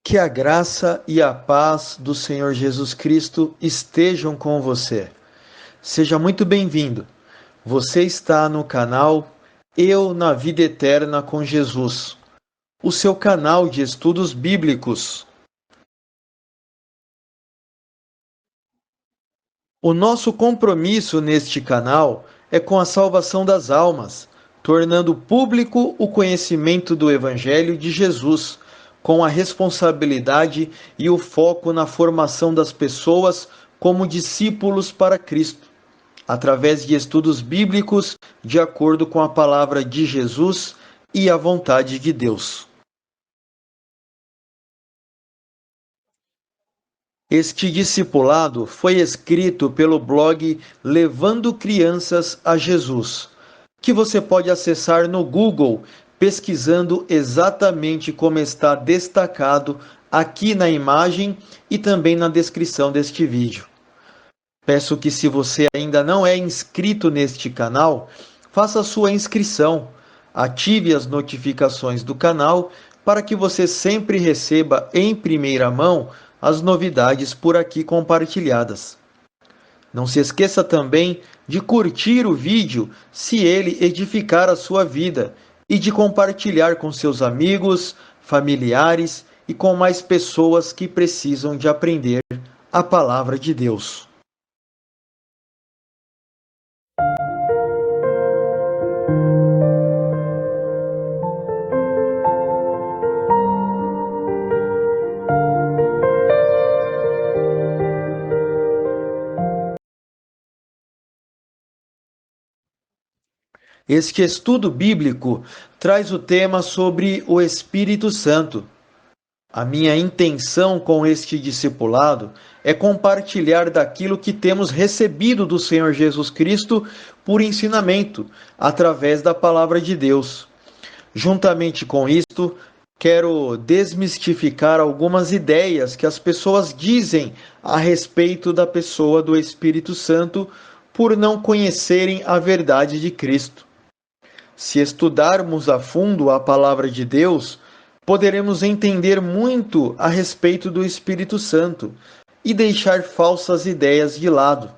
Que a graça e a paz do Senhor Jesus Cristo estejam com você. Seja muito bem-vindo. Você está no canal Eu na Vida Eterna com Jesus, o seu canal de estudos bíblicos. O nosso compromisso neste canal é com a salvação das almas, tornando público o conhecimento do Evangelho de Jesus, com a responsabilidade e o foco na formação das pessoas como discípulos para Cristo, através de estudos bíblicos de acordo com a palavra de Jesus e a vontade de Deus. Este discipulado foi escrito pelo blog Levando Crianças a Jesus, que você pode acessar no Google, pesquisando exatamente como está destacado aqui na imagem e também na descrição deste vídeo. Peço que, se você ainda não é inscrito neste canal, faça sua inscrição, ative as notificações do canal para que você sempre receba em primeira mão as novidades por aqui compartilhadas. Não se esqueça também de curtir o vídeo se ele edificar a sua vida e de compartilhar com seus amigos, familiares e com mais pessoas que precisam de aprender a palavra de Deus. Este estudo bíblico traz o tema sobre o Espírito Santo. A minha intenção com este discipulado é compartilhar daquilo que temos recebido do Senhor Jesus Cristo por ensinamento, através da palavra de Deus. Juntamente com isto, quero desmistificar algumas ideias que as pessoas dizem a respeito da pessoa do Espírito Santo por não conhecerem a verdade de Cristo. Se estudarmos a fundo a palavra de Deus, poderemos entender muito a respeito do Espírito Santo e deixar falsas ideias de lado.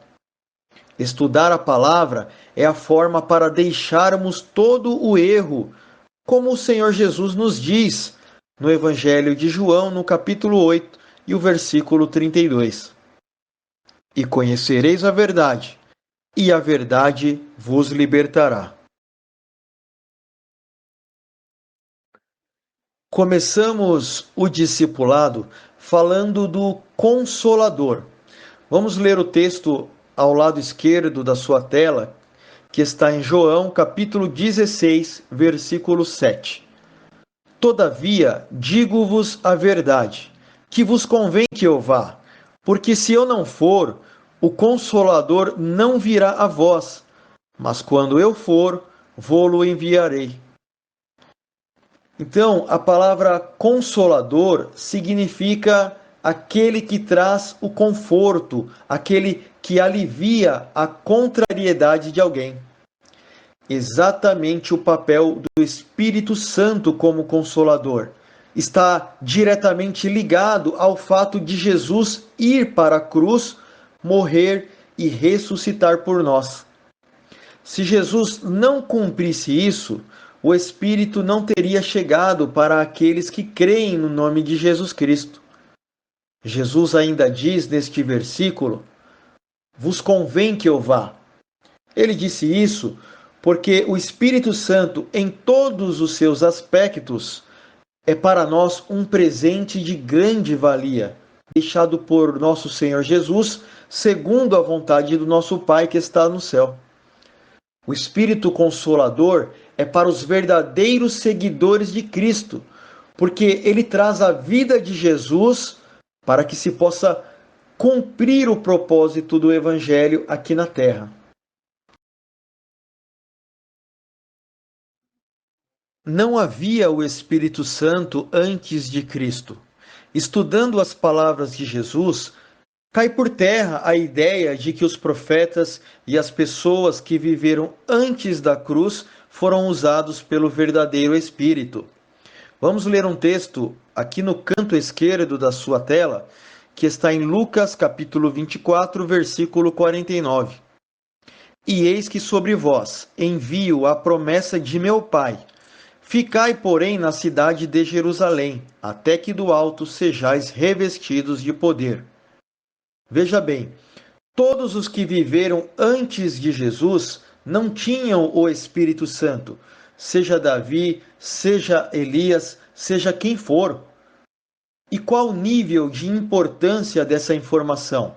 Estudar a palavra é a forma para deixarmos todo o erro, como o Senhor Jesus nos diz no Evangelho de João, no capítulo 8 e o versículo 32. E conhecereis a verdade, e a verdade vos libertará. Começamos o discipulado falando do Consolador. Vamos ler o texto ao lado esquerdo da sua tela, que está em João, capítulo 16, versículo 7. Todavia, digo-vos a verdade, que vos convém que eu vá, porque se eu não for, o Consolador não virá a vós, mas quando eu for, vô-lo enviarei. Então, a palavra consolador significa aquele que traz o conforto, aquele que alivia a contrariedade de alguém. Exatamente o papel do Espírito Santo como consolador está diretamente ligado ao fato de Jesus ir para a cruz, morrer e ressuscitar por nós. Se Jesus não cumprisse isso, o Espírito não teria chegado para aqueles que creem no nome de Jesus Cristo. Jesus ainda diz neste versículo: vos convém que eu vá. Ele disse isso porque o Espírito Santo, em todos os seus aspectos, é para nós um presente de grande valia, deixado por nosso Senhor Jesus, segundo a vontade do nosso Pai que está no céu. O Espírito Consolador é para os verdadeiros seguidores de Cristo, porque ele traz a vida de Jesus para que se possa cumprir o propósito do Evangelho aqui na terra. Não havia o Espírito Santo antes de Cristo. Estudando as palavras de Jesus, cai por terra a ideia de que os profetas e as pessoas que viveram antes da cruz foram usados pelo verdadeiro Espírito. Vamos ler um texto aqui no canto esquerdo da sua tela, que está em Lucas capítulo 24, versículo 49. E eis que sobre vós envio a promessa de meu Pai. Ficai, porém, na cidade de Jerusalém, até que do alto sejais revestidos de poder. Veja bem, todos os que viveram antes de Jesus não tinham o Espírito Santo, seja Davi, seja Elias, seja quem for. E qual o nível de importância dessa informação?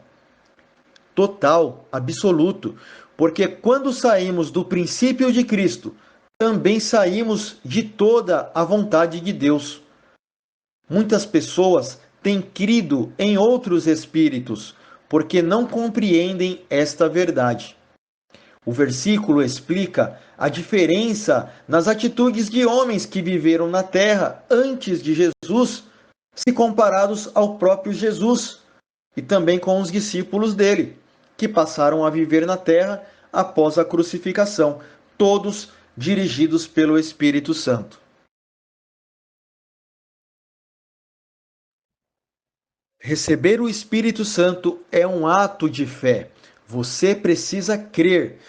Total, absoluto, porque quando saímos do princípio de Cristo, também saímos de toda a vontade de Deus. Muitas pessoas têm crido em outros espíritos, porque não compreendem esta verdade. O versículo explica a diferença nas atitudes de homens que viveram na terra antes de Jesus, se comparados ao próprio Jesus, e também com os discípulos dele, que passaram a viver na terra após a crucificação, todos dirigidos pelo Espírito Santo. Receber o Espírito Santo é um ato de fé. Você precisa crer.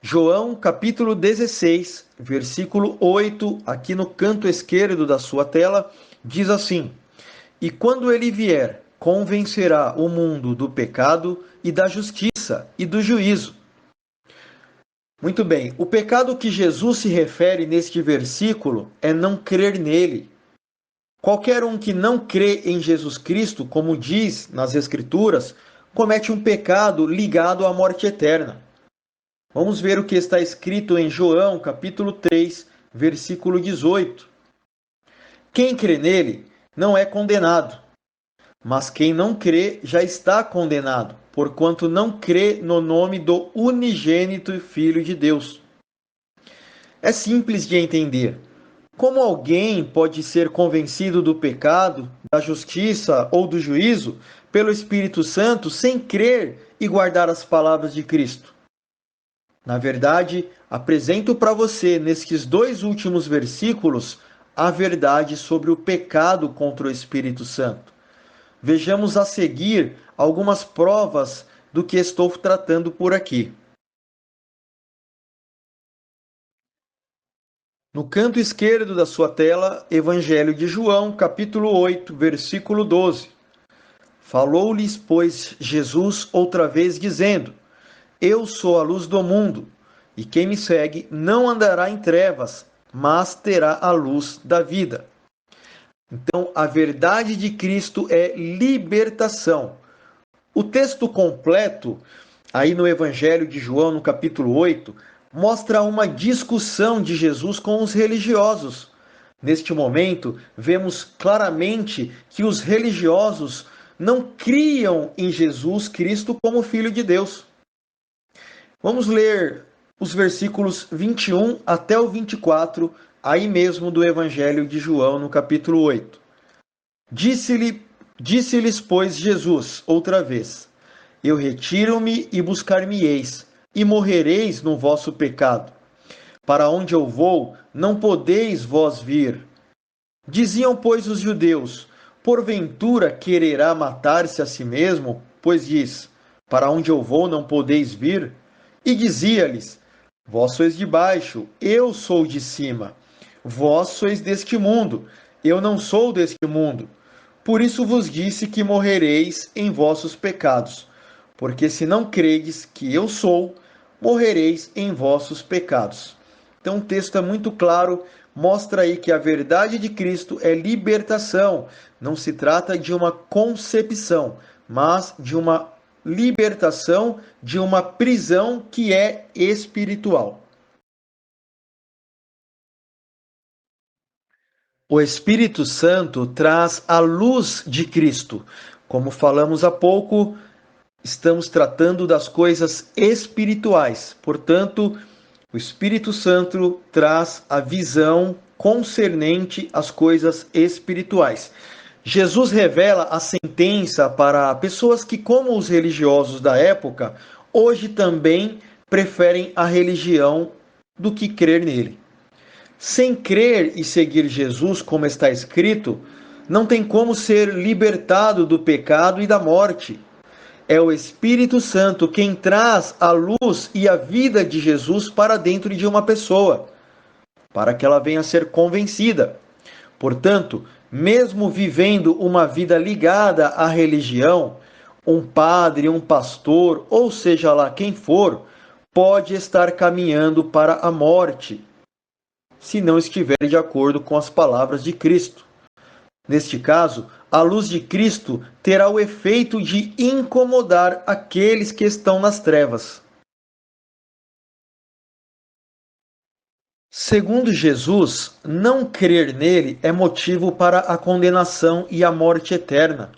João capítulo 16, versículo 8, aqui no canto esquerdo da sua tela, diz assim: E quando ele vier, convencerá o mundo do pecado e da justiça e do juízo. Muito bem, o pecado que Jesus se refere neste versículo é não crer nele. Qualquer um que não crê em Jesus Cristo, como diz nas Escrituras, comete um pecado ligado à morte eterna. Vamos ver o que está escrito em João, capítulo 3, versículo 18. Quem crê nele não é condenado, mas quem não crê já está condenado, porquanto não crê no nome do unigênito Filho de Deus. É simples de entender. Como alguém pode ser convencido do pecado, da justiça ou do juízo pelo Espírito Santo sem crer e guardar as palavras de Cristo? Na verdade, apresento para você, nestes dois últimos versículos, a verdade sobre o pecado contra o Espírito Santo. Vejamos a seguir algumas provas do que estou tratando por aqui. No canto esquerdo da sua tela, Evangelho de João, capítulo 8, versículo 12. Falou-lhes, pois, Jesus outra vez, dizendo: Eu sou a luz do mundo, e quem me segue não andará em trevas, mas terá a luz da vida. Então, a verdade de Cristo é libertação. O texto completo, aí no Evangelho de João, no capítulo 8, mostra uma discussão de Jesus com os religiosos. Neste momento, vemos claramente que os religiosos não criam em Jesus Cristo como Filho de Deus. Vamos ler os versículos 21 até o 24, aí mesmo do Evangelho de João, no capítulo 8. Disse-lhes, pois, Jesus, outra vez: Eu retiro-me e buscar-me-eis, e morrereis no vosso pecado. Para onde eu vou, não podeis vós vir. Diziam, pois, os judeus: Porventura quererá matar-se a si mesmo? Pois diz: Para onde eu vou, não podeis vir. E dizia-lhes: Vós sois de baixo, eu sou de cima. Vós sois deste mundo, eu não sou deste mundo. Por isso vos disse que morrereis em vossos pecados. Porque se não credes que eu sou, morrereis em vossos pecados. Então o texto é muito claro, mostra aí que a verdade de Cristo é libertação. Não se trata de uma concepção, mas de uma libertação de uma prisão que é espiritual. O Espírito Santo traz a luz de Cristo. Como falamos há pouco, estamos tratando das coisas espirituais. Portanto, o Espírito Santo traz a visão concernente às coisas espirituais. Jesus revela a sentença para pessoas que, como os religiosos da época, hoje também preferem a religião do que crer nele. Sem crer e seguir Jesus, como está escrito, não tem como ser libertado do pecado e da morte. É o Espírito Santo quem traz a luz e a vida de Jesus para dentro de uma pessoa, para que ela venha a ser convencida. Portanto, mesmo vivendo uma vida ligada à religião, um padre, um pastor, ou seja lá quem for, pode estar caminhando para a morte, se não estiver de acordo com as palavras de Cristo. Neste caso, a luz de Cristo terá o efeito de incomodar aqueles que estão nas trevas. Segundo Jesus, não crer nele é motivo para a condenação e a morte eterna.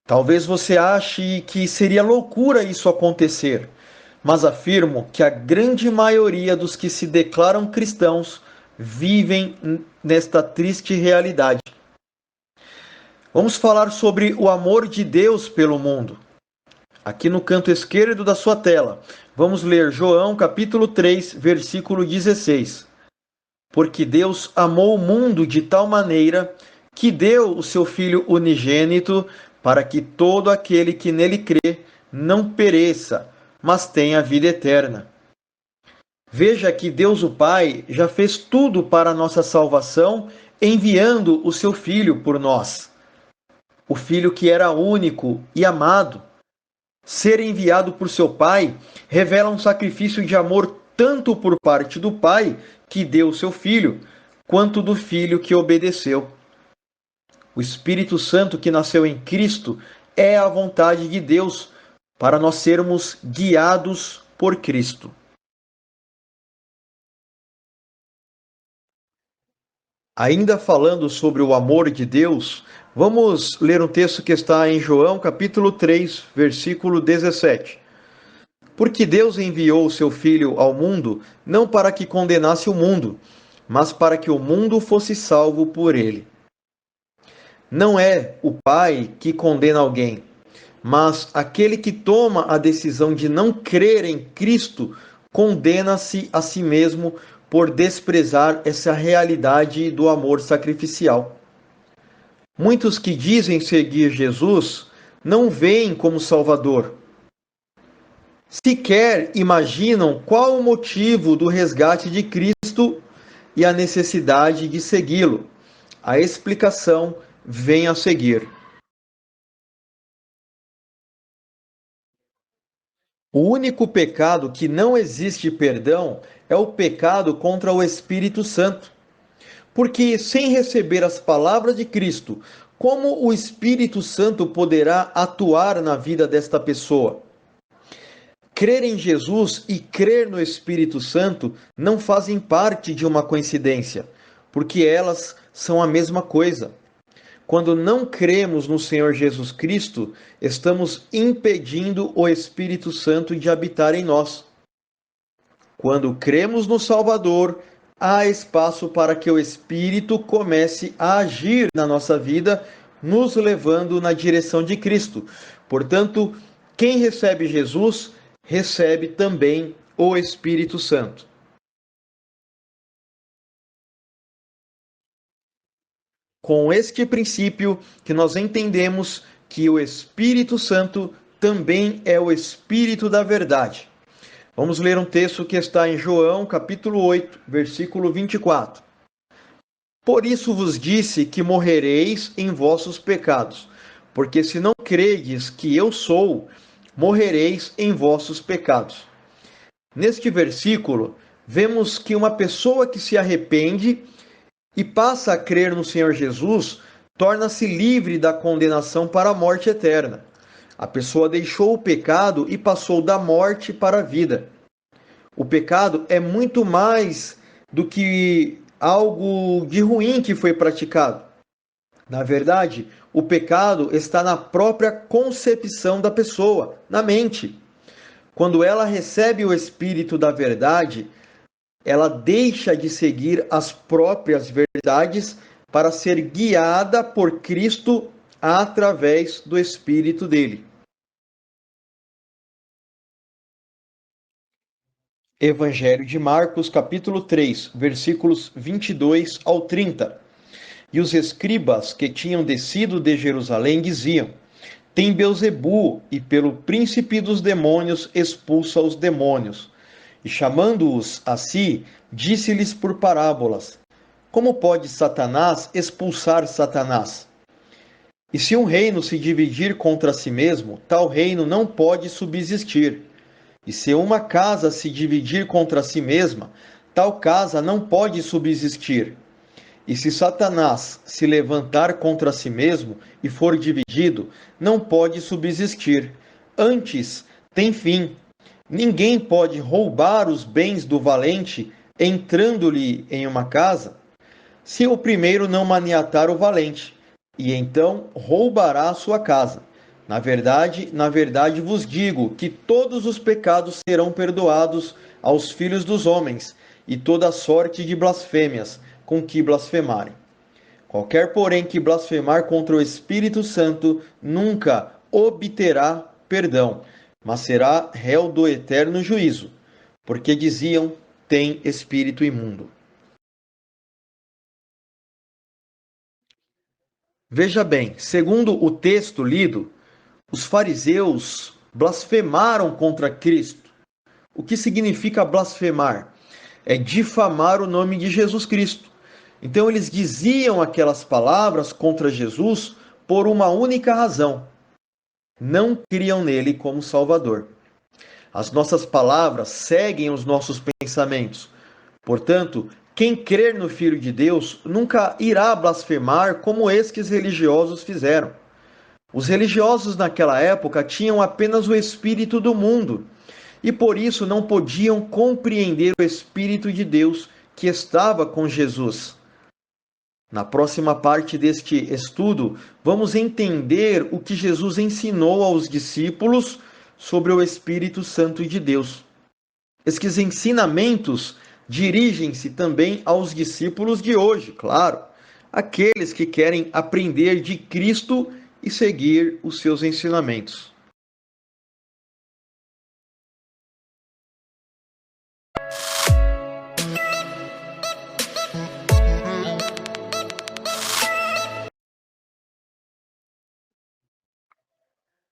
Talvez você ache que seria loucura isso acontecer, mas afirmo que a grande maioria dos que se declaram cristãos vivem nesta triste realidade. Vamos falar sobre o amor de Deus pelo mundo. Aqui no canto esquerdo da sua tela, vamos ler João capítulo 3, versículo 16. Porque Deus amou o mundo de tal maneira que deu o seu Filho unigênito para que todo aquele que nele crê não pereça, mas tenha vida eterna. Veja que Deus o Pai já fez tudo para a nossa salvação, enviando o seu Filho por nós. O Filho que era único e amado. Ser enviado por seu Pai revela um sacrifício de amor tanto por parte do Pai, que deu o seu Filho, quanto do Filho que obedeceu. O Espírito Santo que nasceu em Cristo é a vontade de Deus para nós sermos guiados por Cristo. Ainda falando sobre o amor de Deus, vamos ler um texto que está em João capítulo 3, versículo 17. Porque Deus enviou o seu Filho ao mundo não para que condenasse o mundo, mas para que o mundo fosse salvo por ele. Não é o Pai que condena alguém, mas aquele que toma a decisão de não crer em Cristo condena-se a si mesmo por desprezar essa realidade do amor sacrificial. Muitos que dizem seguir Jesus não veem como Salvador. Sequer imaginam qual o motivo do resgate de Cristo e a necessidade de segui-lo. A explicação vem a seguir. O único pecado que não existe perdão é o pecado contra o Espírito Santo. Porque sem receber as palavras de Cristo, como o Espírito Santo poderá atuar na vida desta pessoa? Crer em Jesus e crer no Espírito Santo não fazem parte de uma coincidência, porque elas são a mesma coisa. Quando não cremos no Senhor Jesus Cristo, estamos impedindo o Espírito Santo de habitar em nós. Quando cremos no Salvador, há espaço para que o Espírito comece a agir na nossa vida, nos levando na direção de Cristo. Portanto, quem recebe Jesus, recebe também o Espírito Santo. Com este princípio que nós entendemos que o Espírito Santo também é o Espírito da verdade. Vamos ler um texto que está em João, capítulo 8, versículo 24. Por isso vos disse que morrereis em vossos pecados, porque se não credes que eu sou, morrereis em vossos pecados. Neste versículo, vemos que uma pessoa que se arrepende e passa a crer no Senhor Jesus, torna-se livre da condenação para a morte eterna. A pessoa deixou o pecado e passou da morte para a vida. O pecado é muito mais do que algo de ruim que foi praticado. Na verdade, o pecado está na própria concepção da pessoa, na mente. Quando ela recebe o Espírito da verdade, ela deixa de seguir as próprias verdades para ser guiada por Cristo através do Espírito dele. Evangelho de Marcos, capítulo 3, versículos 22 ao 30. E os escribas que tinham descido de Jerusalém diziam: Tem Beelzebu, e pelo príncipe dos demônios expulsa os demônios. E chamando-os a si, disse-lhes por parábolas: Como pode Satanás expulsar Satanás? E se um reino se dividir contra si mesmo, tal reino não pode subsistir. E se uma casa se dividir contra si mesma, tal casa não pode subsistir. E se Satanás se levantar contra si mesmo e for dividido, não pode subsistir. Antes, tem fim. Ninguém pode roubar os bens do valente entrando-lhe em uma casa, se o primeiro não maniatar o valente, e então roubará a sua casa. Na verdade vos digo que todos os pecados serão perdoados aos filhos dos homens, e toda sorte de blasfêmias com que blasfemarem. Qualquer, porém, que blasfemar contra o Espírito Santo nunca obterá perdão, mas será réu do eterno juízo, porque diziam: tem espírito imundo. Veja bem, segundo o texto lido, os fariseus blasfemaram contra Cristo. O que significa blasfemar? É difamar o nome de Jesus Cristo. Então eles diziam aquelas palavras contra Jesus por uma única razão: não criam nele como Salvador. As nossas palavras seguem os nossos pensamentos. Portanto, quem crer no Filho de Deus nunca irá blasfemar como estes religiosos fizeram. Os religiosos naquela época tinham apenas o espírito do mundo e por isso não podiam compreender o Espírito de Deus que estava com Jesus. Na próxima parte deste estudo, vamos entender o que Jesus ensinou aos discípulos sobre o Espírito Santo de Deus. Estes ensinamentos dirigem-se também aos discípulos de hoje, claro, aqueles que querem aprender de Cristo e seguir os seus ensinamentos.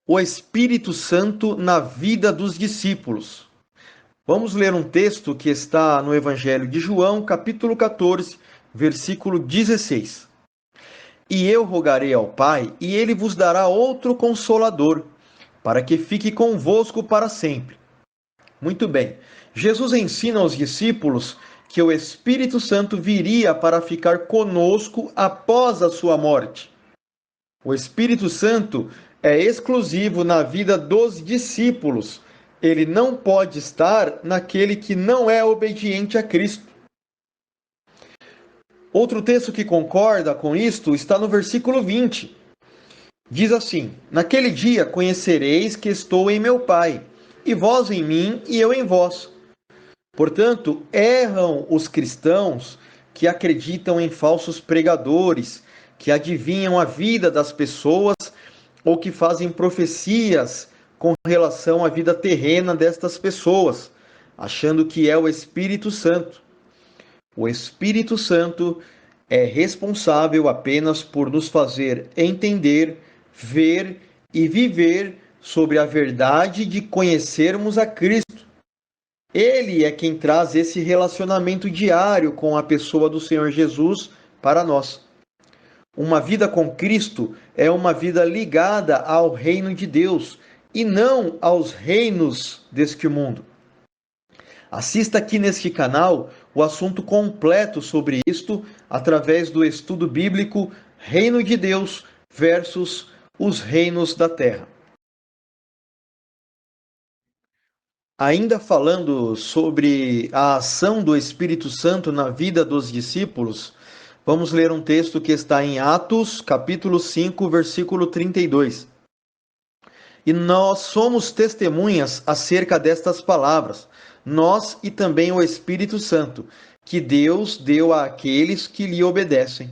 O Espírito Santo na vida dos discípulos. Vamos ler um texto que está no Evangelho de João, capítulo 14, versículo 16. E eu rogarei ao Pai, e ele vos dará outro Consolador, para que fique convosco para sempre. Muito bem. Jesus ensina aos discípulos que o Espírito Santo viria para ficar conosco após a sua morte. O Espírito Santo é exclusivo na vida dos discípulos. Ele não pode estar naquele que não é obediente a Cristo. Outro texto que concorda com isto está no versículo 20. Diz assim: Naquele dia conhecereis que estou em meu Pai, e vós em mim e eu em vós. Portanto, erram os cristãos que acreditam em falsos pregadores, que adivinham a vida das pessoas ou que fazem profecias com relação à vida terrena destas pessoas, achando que é o Espírito Santo. O Espírito Santo é responsável apenas por nos fazer entender, ver e viver sobre a verdade de conhecermos a Cristo. Ele é quem traz esse relacionamento diário com a pessoa do Senhor Jesus para nós. Uma vida com Cristo é uma vida ligada ao reino de Deus e não aos reinos deste mundo. Assista aqui neste canal o assunto completo sobre isto através do estudo bíblico Reino de Deus versus os reinos da terra. Ainda falando sobre a ação do Espírito Santo na vida dos discípulos, vamos ler um texto que está em Atos, capítulo 5, versículo 32. E nós somos testemunhas acerca destas palavras, nós e também o Espírito Santo, que Deus deu àqueles que lhe obedecem.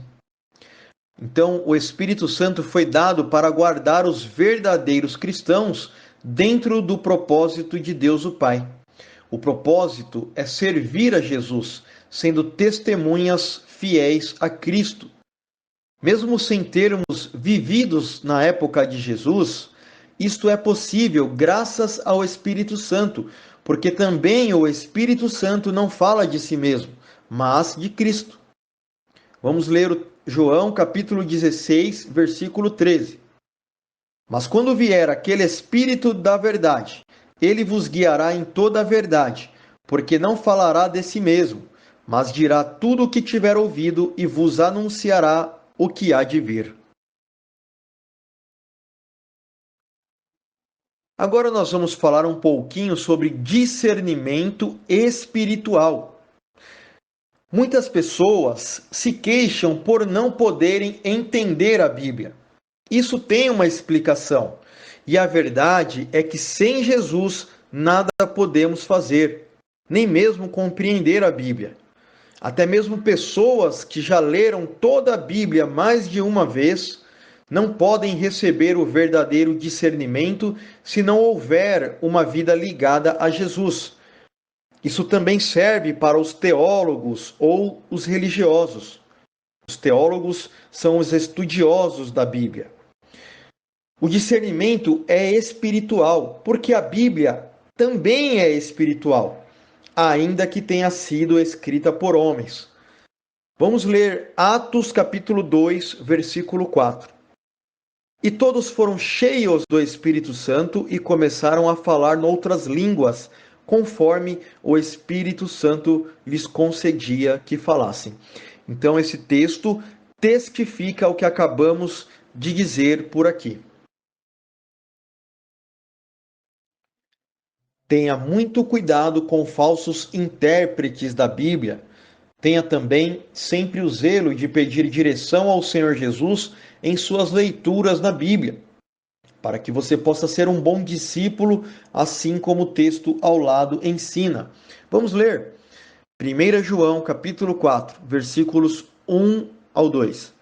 Então, o Espírito Santo foi dado para guardar os verdadeiros cristãos dentro do propósito de Deus o Pai. O propósito é servir a Jesus, sendo testemunhas fiéis a Cristo. Mesmo sem termos vividos na época de Jesus, isto é possível graças ao Espírito Santo, porque também o Espírito Santo não fala de si mesmo, mas de Cristo. Vamos ler João capítulo 16, versículo 13. Mas quando vier aquele Espírito da verdade, ele vos guiará em toda a verdade, porque não falará de si mesmo, mas dirá tudo o que tiver ouvido e vos anunciará o que há de vir. Agora nós vamos falar um pouquinho sobre discernimento espiritual. Muitas pessoas se queixam por não poderem entender a Bíblia. Isso tem uma explicação. E a verdade é que sem Jesus nada podemos fazer, nem mesmo compreender a Bíblia. Até mesmo pessoas que já leram toda a Bíblia mais de uma vez não podem receber o verdadeiro discernimento se não houver uma vida ligada a Jesus. Isso também serve para os teólogos ou os religiosos. Os teólogos são os estudiosos da Bíblia. O discernimento é espiritual, porque a Bíblia também é espiritual, ainda que tenha sido escrita por homens. Vamos ler Atos capítulo 2, versículo 4. E todos foram cheios do Espírito Santo e começaram a falar noutras línguas, conforme o Espírito Santo lhes concedia que falassem. Então esse texto testifica o que acabamos de dizer por aqui. Tenha muito cuidado com falsos intérpretes da Bíblia. Tenha também sempre o zelo de pedir direção ao Senhor Jesus em suas leituras na Bíblia, para que você possa ser um bom discípulo, assim como o texto ao lado ensina. Vamos ler 1 João capítulo 4, versículos 1 ao 2.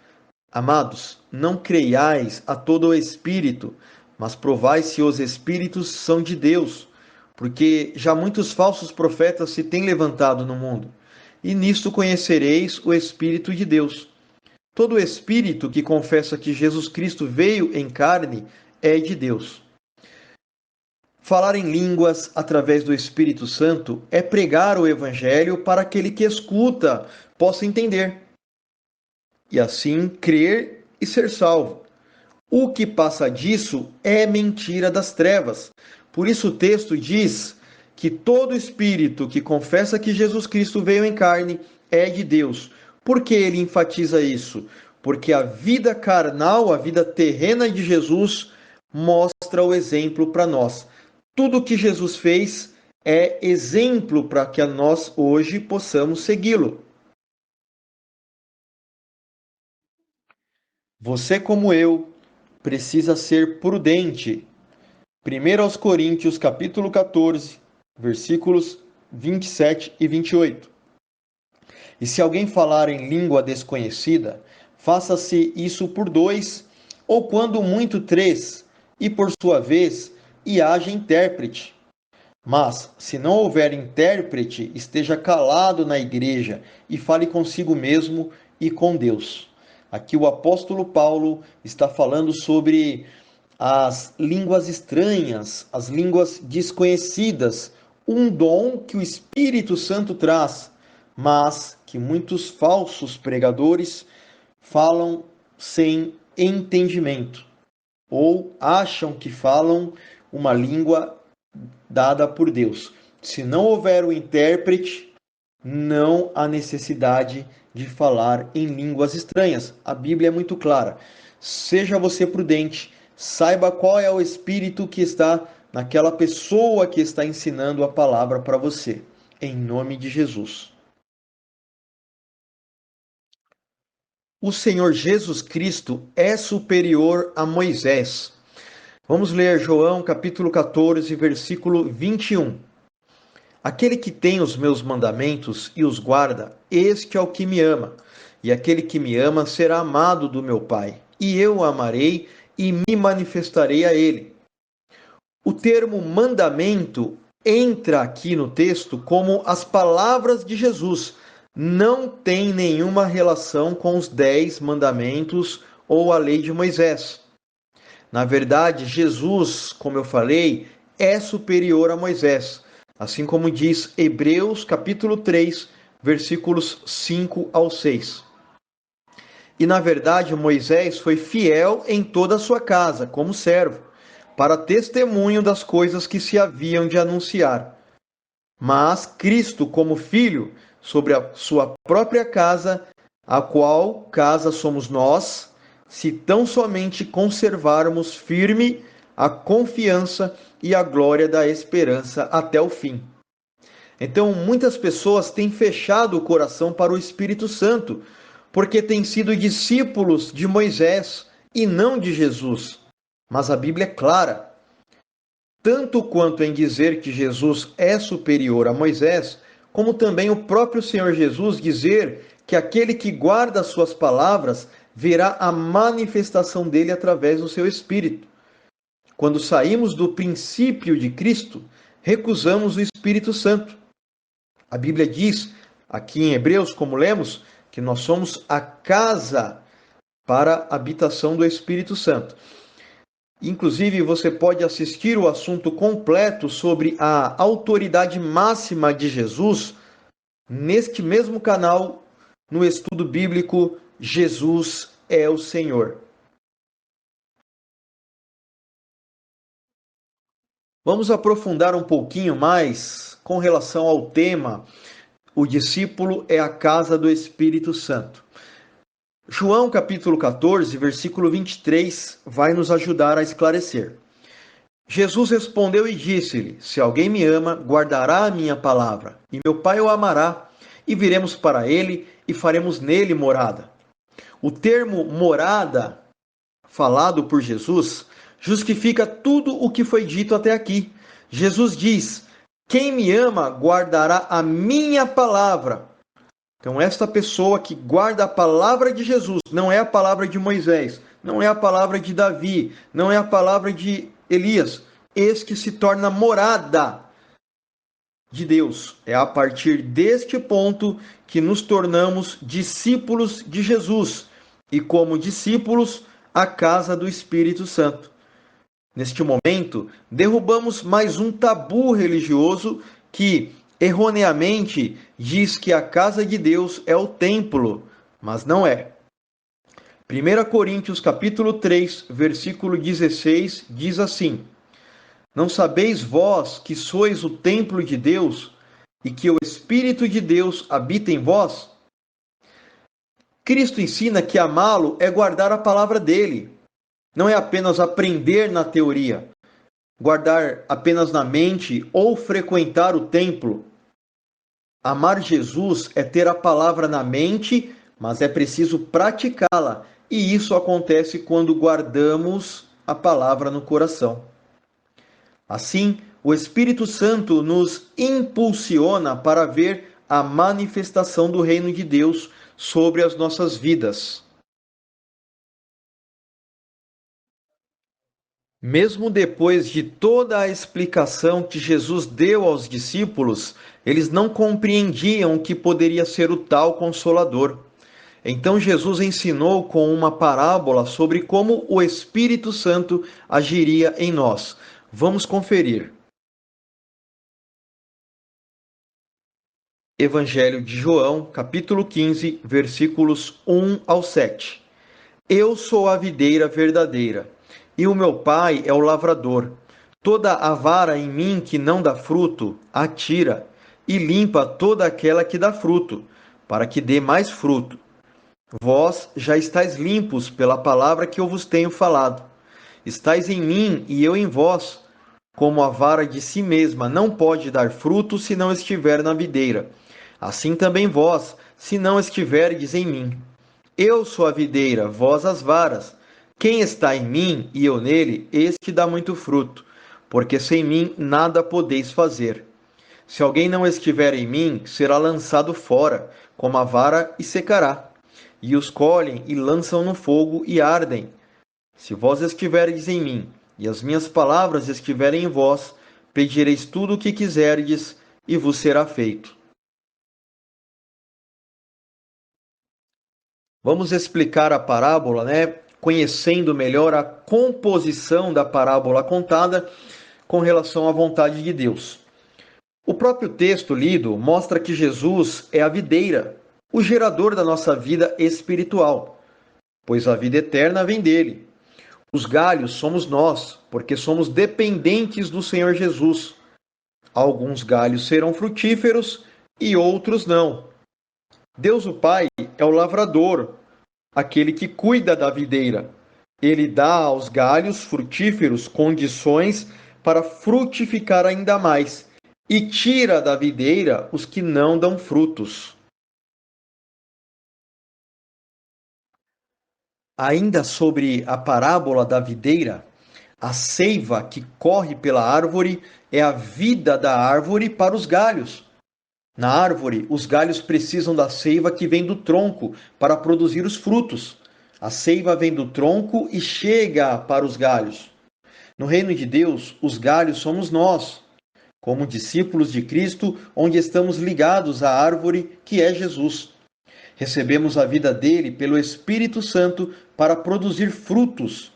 Amados, não creiais a todo o Espírito, mas provai se os Espíritos são de Deus, porque já muitos falsos profetas se têm levantado no mundo. E nisto conhecereis o Espírito de Deus. Todo espírito que confessa que Jesus Cristo veio em carne é de Deus. Falar em línguas através do Espírito Santo é pregar o Evangelho para aquele que escuta possa entender, e assim crer e ser salvo. O que passa disso é mentira das trevas. Por isso o texto diz que todo espírito que confessa que Jesus Cristo veio em carne é de Deus. Por que ele enfatiza isso? Porque a vida carnal, a vida terrena de Jesus, mostra o exemplo para nós. Tudo que Jesus fez é exemplo para que nós hoje possamos segui-lo. Você, como eu, precisa ser prudente. 1 Coríntios capítulo 14, versículos 27 e 28. E se alguém falar em língua desconhecida, faça-se isso por 2, ou quando muito 3, e por sua vez, e haja intérprete. Mas, se não houver intérprete, esteja calado na igreja e fale consigo mesmo e com Deus. Aqui o apóstolo Paulo está falando sobre as línguas estranhas, as línguas desconhecidas, um dom que o Espírito Santo traz, mas que muitos falsos pregadores falam sem entendimento, ou acham que falam uma língua dada por Deus. Se não houver o intérprete, não há necessidade de falar em línguas estranhas. A Bíblia é muito clara. Seja você prudente, saiba qual é o espírito que está naquela pessoa que está ensinando a palavra para você. Em nome de Jesus. O Senhor Jesus Cristo é superior a Moisés. Vamos ler João capítulo 14, versículo 21. Aquele que tem os meus mandamentos e os guarda, este é o que me ama. E aquele que me ama será amado do meu Pai. E eu o amarei e me manifestarei a ele. O termo mandamento entra aqui no texto como as palavras de Jesus. Não tem nenhuma relação com os 10 mandamentos ou a lei de Moisés. Na verdade, Jesus, como eu falei, é superior a Moisés, assim como diz Hebreus capítulo 3, versículos 5 ao 6. E na verdade, Moisés foi fiel em toda a sua casa, como servo, para testemunho das coisas que se haviam de anunciar. Mas Cristo, como filho, sobre a sua própria casa, a qual casa somos nós, se tão somente conservarmos firme a confiança e a glória da esperança até o fim. Então, muitas pessoas têm fechado o coração para o Espírito Santo, porque têm sido discípulos de Moisés e não de Jesus. Mas a Bíblia é clara, tanto quanto em dizer que Jesus é superior a Moisés, como também o próprio Senhor Jesus dizer que aquele que guarda as suas palavras verá a manifestação dele através do seu Espírito. Quando saímos do princípio de Cristo, recusamos o Espírito Santo. A Bíblia diz, aqui em Hebreus, como lemos, que nós somos a casa para a habitação do Espírito Santo. Inclusive, você pode assistir o assunto completo sobre a autoridade máxima de Jesus neste mesmo canal, no estudo bíblico Jesus é o Senhor. Vamos aprofundar um pouquinho mais com relação ao tema: o discípulo é a casa do Espírito Santo. João capítulo 14, versículo 23, vai nos ajudar a esclarecer. Jesus respondeu e disse-lhe: Se alguém me ama, guardará a minha palavra, e meu Pai o amará, e viremos para ele e faremos nele morada. O termo morada, falado por Jesus, justifica tudo o que foi dito até aqui. Jesus diz: Quem me ama, guardará a minha palavra. Então, esta pessoa que guarda a palavra de Jesus, não é a palavra de Moisés, não é a palavra de Davi, não é a palavra de Elias, esse que se torna morada de Deus. É a partir deste ponto que nos tornamos discípulos de Jesus e, como discípulos, a casa do Espírito Santo. Neste momento, derrubamos mais um tabu religioso que erroneamente diz que a casa de Deus é o templo, mas não é. 1 Coríntios capítulo 3, versículo 16 diz assim: Não sabeis vós que sois o templo de Deus e que o Espírito de Deus habita em vós? Cristo ensina que amá-lo é guardar a palavra dele. Não é apenas aprender na teoria, guardar apenas na mente ou frequentar o templo. Amar Jesus é ter a palavra na mente, mas é preciso praticá-la, e isso acontece quando guardamos a palavra no coração. Assim, o Espírito Santo nos impulsiona para ver a manifestação do reino de Deus sobre as nossas vidas. Mesmo depois de toda a explicação que Jesus deu aos discípulos, eles não compreendiam o que poderia ser o tal Consolador. Então Jesus ensinou com uma parábola sobre como o Espírito Santo agiria em nós. Vamos conferir. Evangelho de João, capítulo 15, versículos 1 ao 7. Eu sou a videira verdadeira, e o meu Pai é o lavrador. Toda a vara em mim que não dá fruto, atira, e limpa toda aquela que dá fruto, para que dê mais fruto. Vós já estáis limpos pela palavra que eu vos tenho falado. Estais em mim e eu em vós. Como a vara de si mesma não pode dar fruto se não estiver na videira, assim também vós, se não estiverdes em mim. Eu sou a videira, vós as varas. Quem está em mim e eu nele, este dá muito fruto, porque sem mim nada podeis fazer. Se alguém não estiver em mim, será lançado fora, como a vara, e secará. E os colhem e lançam no fogo e ardem. Se vós estiverdes em mim, e as minhas palavras estiverem em vós, pedireis tudo o que quiserdes, e vos será feito. Vamos explicar a parábola, conhecendo melhor a composição da parábola contada com relação à vontade de Deus. O próprio texto lido mostra que Jesus é a videira, o gerador da nossa vida espiritual, pois a vida eterna vem dele. Os galhos somos nós, porque somos dependentes do Senhor Jesus. Alguns galhos serão frutíferos e outros não. Deus o Pai é o lavrador, aquele que cuida da videira. Ele dá aos galhos frutíferos condições para frutificar ainda mais e tira da videira os que não dão frutos. Ainda sobre a parábola da videira, a seiva que corre pela árvore é a vida da árvore para os galhos. Na árvore, os galhos precisam da seiva que vem do tronco para produzir os frutos. A seiva vem do tronco e chega para os galhos. No reino de Deus, os galhos somos nós, como discípulos de Cristo, onde estamos ligados à árvore que é Jesus. Recebemos a vida dele pelo Espírito Santo para produzir frutos.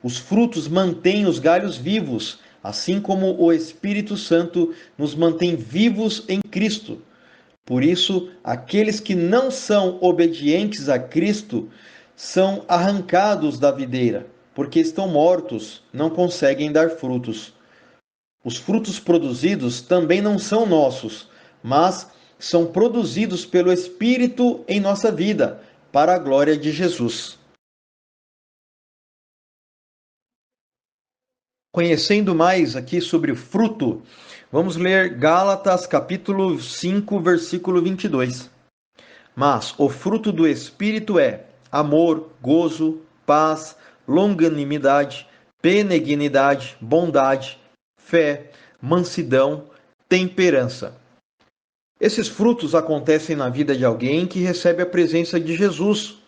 Os frutos mantêm os galhos vivos, assim como o Espírito Santo nos mantém vivos em Cristo. Por isso, aqueles que não são obedientes a Cristo são arrancados da videira, porque estão mortos, não conseguem dar frutos. Os frutos produzidos também não são nossos, mas são produzidos pelo Espírito em nossa vida, para a glória de Jesus. Conhecendo mais aqui sobre o fruto, vamos ler Gálatas capítulo 5, versículo 22. Mas o fruto do Espírito é amor, gozo, paz, longanimidade, benignidade, bondade, fé, mansidão, temperança. Esses frutos acontecem na vida de alguém que recebe a presença de Jesus,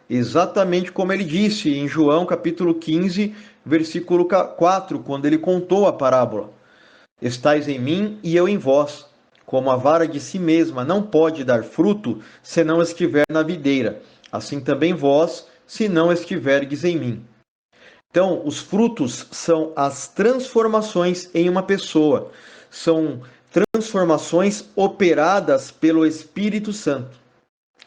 exatamente como ele disse em João capítulo 15, versículo 4, quando ele contou a parábola. Estais em mim e eu em vós. Como a vara de si mesma não pode dar fruto se não estiver na videira, assim também vós, se não estiverdes em mim. Então, os frutos são as transformações em uma pessoa. São transformações operadas pelo Espírito Santo.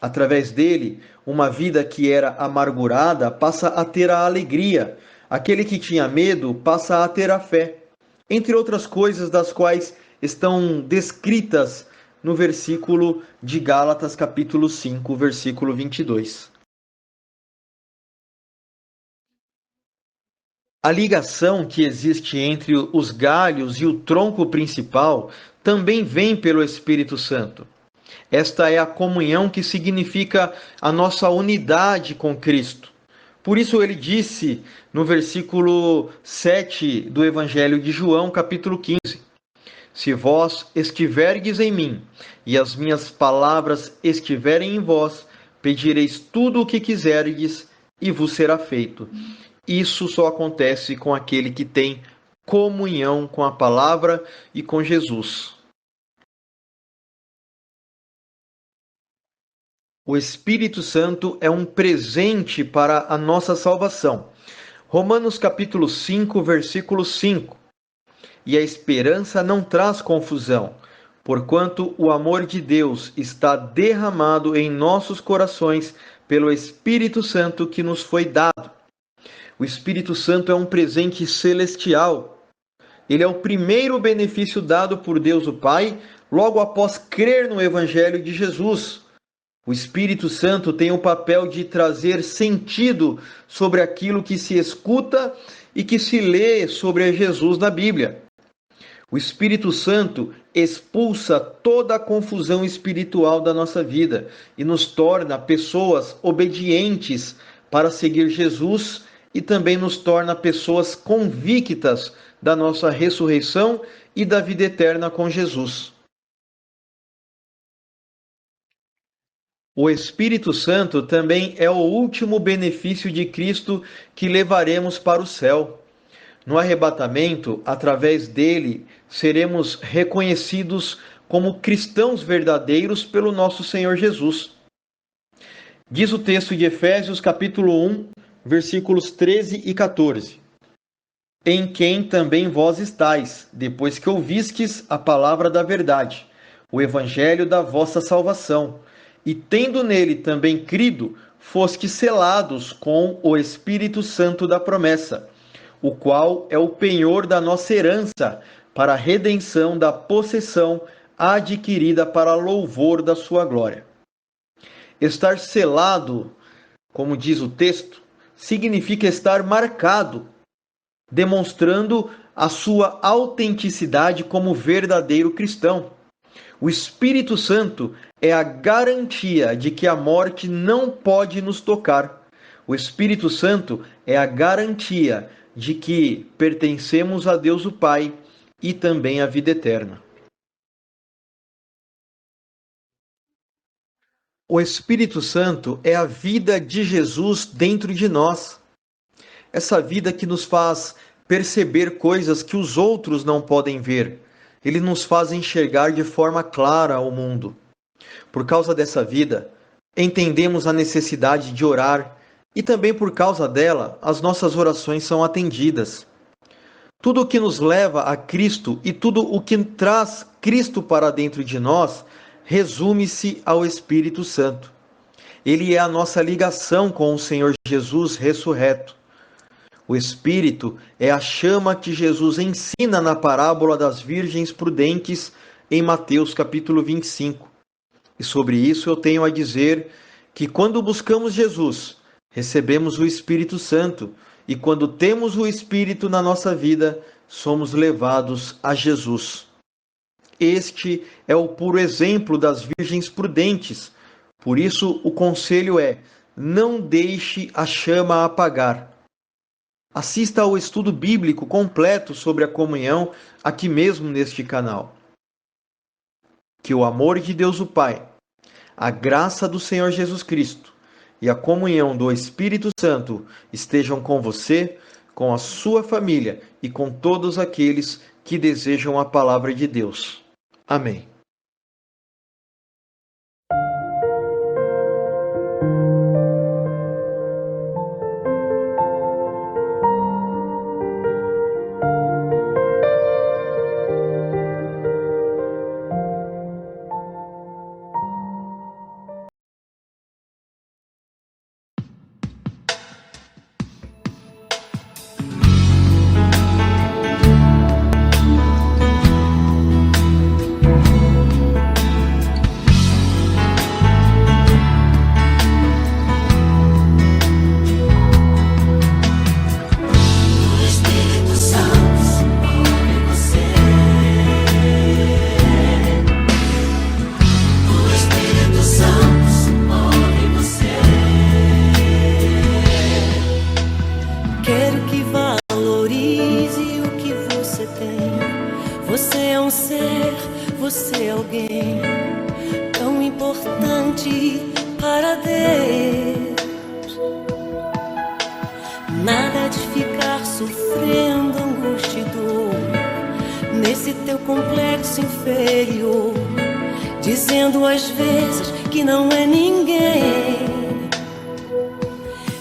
Através dele, uma vida que era amargurada passa a ter a alegria. Aquele que tinha medo passa a ter a fé. Entre outras coisas das quais estão descritas no versículo de Gálatas, capítulo 5, versículo 22. A ligação que existe entre os galhos e o tronco principal também vem pelo Espírito Santo. Esta é a comunhão que significa a nossa unidade com Cristo. Por isso ele disse no versículo 7 do Evangelho de João, capítulo 15: Se vós estiverdes em mim e as minhas palavras estiverem em vós, pedireis tudo o que quiserdes e vos será feito. Isso só acontece com aquele que tem comunhão com a palavra e com Jesus. O Espírito Santo é um presente para a nossa salvação. Romanos capítulo 5, versículo 5. E a esperança não traz confusão, porquanto o amor de Deus está derramado em nossos corações pelo Espírito Santo que nos foi dado. O Espírito Santo é um presente celestial. Ele é o primeiro benefício dado por Deus o Pai, logo após crer no Evangelho de Jesus. O Espírito Santo tem o papel de trazer sentido sobre aquilo que se escuta e que se lê sobre Jesus na Bíblia. O Espírito Santo expulsa toda a confusão espiritual da nossa vida e nos torna pessoas obedientes para seguir Jesus e também nos torna pessoas convictas da nossa ressurreição e da vida eterna com Jesus. O Espírito Santo também é o último benefício de Cristo que levaremos para o céu. No arrebatamento, através dele, seremos reconhecidos como cristãos verdadeiros pelo nosso Senhor Jesus. Diz o texto de Efésios, capítulo 1, versículos 13 e 14. Em quem também vós estáis, depois que ouvistes a palavra da verdade, o evangelho da vossa salvação, e tendo nele também crido, fostes selados com o Espírito Santo da promessa, o qual é o penhor da nossa herança, para a redenção da possessão adquirida para louvor da sua glória. Estar selado, como diz o texto, significa estar marcado, demonstrando a sua autenticidade como verdadeiro cristão. O Espírito Santo é a garantia de que a morte não pode nos tocar. O Espírito Santo é a garantia de que pertencemos a Deus o Pai e também à vida eterna. O Espírito Santo é a vida de Jesus dentro de nós. Essa vida que nos faz perceber coisas que os outros não podem ver. Ele nos faz enxergar de forma clara o mundo. Por causa dessa vida, entendemos a necessidade de orar e também por causa dela, as nossas orações são atendidas. Tudo o que nos leva a Cristo e tudo o que traz Cristo para dentro de nós resume-se ao Espírito Santo. Ele é a nossa ligação com o Senhor Jesus ressurreto. O Espírito é a chama que Jesus ensina na parábola das virgens prudentes em Mateus capítulo 25. E sobre isso eu tenho a dizer que quando buscamos Jesus, recebemos o Espírito Santo, e quando temos o Espírito na nossa vida, somos levados a Jesus. Este é o puro exemplo das virgens prudentes. Por isso o conselho é: não deixe a chama apagar. Assista ao estudo bíblico completo sobre a comunhão aqui mesmo neste canal. Que o amor de Deus o Pai, a graça do Senhor Jesus Cristo e a comunhão do Espírito Santo estejam com você, com a sua família e com todos aqueles que desejam a palavra de Deus. Amém. Você é alguém tão importante para Deus. Nada de ficar sofrendo angústia e dor nesse teu complexo inferior, dizendo às vezes que não é ninguém.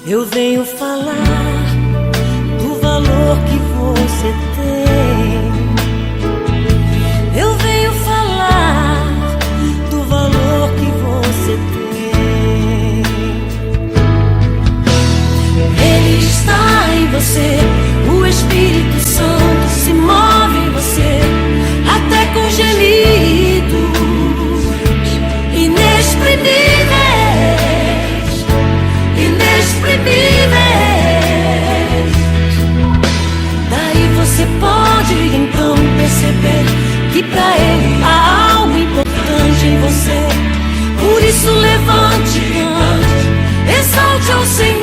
Eu venho falar do valor que você tem. Eu venho falar do valor que você tem. Ele está em você, o Espírito Santo se move em você, até com gemidos inexprimíveis, inexprimíveis. Daí você pode então perceber que pra Ele há algo importante em você. Por isso levante, cante, exalte ao Senhor.